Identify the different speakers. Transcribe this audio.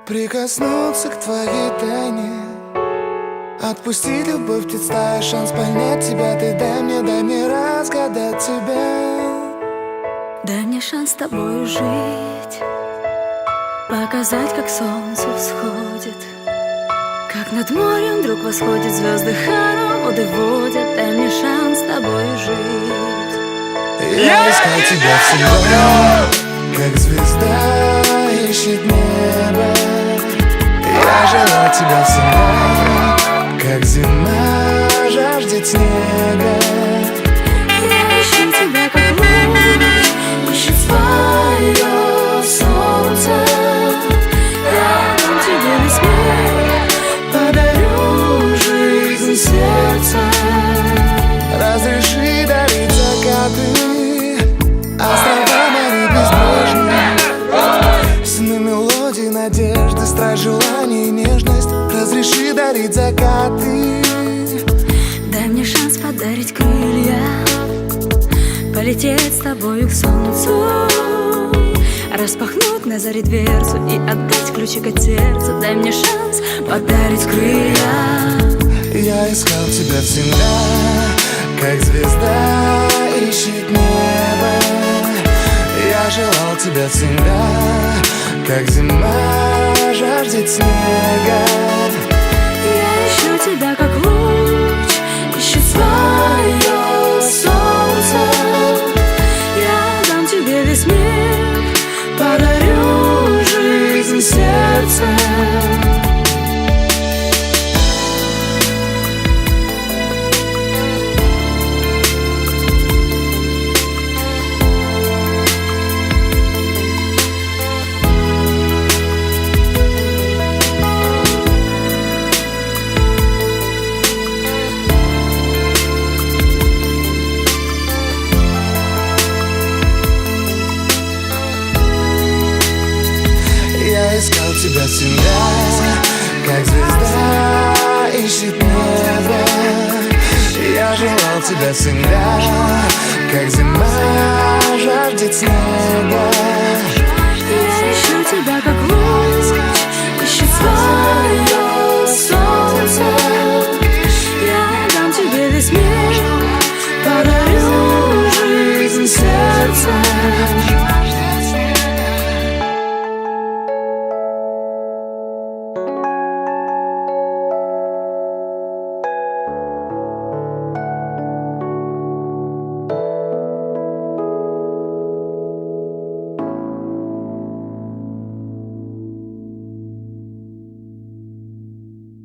Speaker 1: Прикоснуться к твоей тайне, отпустить любовь, представь шанс понять тебя. Ты дай мне разгадать тебя.
Speaker 2: Дай мне шанс с тобой жить, показать, как солнце всходит, как над морем вдруг восходит, звезды хороводы водят. Дай мне шанс с тобой жить.
Speaker 1: Я искал тебя всегда, как звезда ищет небо. Я желал тебя всегда, как зима жаждет снега.
Speaker 2: Я ищу тебя, как луч ищет свое солнце. Я дам тебе весь мир, подарю жизнь сердца.
Speaker 1: Разреши дарить закаты, острова мои безбрежные, сны мелодий, надежды, страсть, желание и нежность. Разреши дарить закаты.
Speaker 2: Дай мне шанс подарить крылья, полететь с тобою к солнцу, распахнуть на заре дверцу и отдать ключик от сердца. Дай мне шанс подарить крылья.
Speaker 1: Я искал тебя всегда, как звезда ищет небо. Я желал тебя всегда, как зима жаждет снега.
Speaker 2: Я ищу тебя, как луч ищет свое солнце. Я дам тебе весь мир, подарю жизнь сердца.
Speaker 1: Я искал тебя всегда, как звезда ищет небо. Я желал тебя всегда, как зима жаждет снега.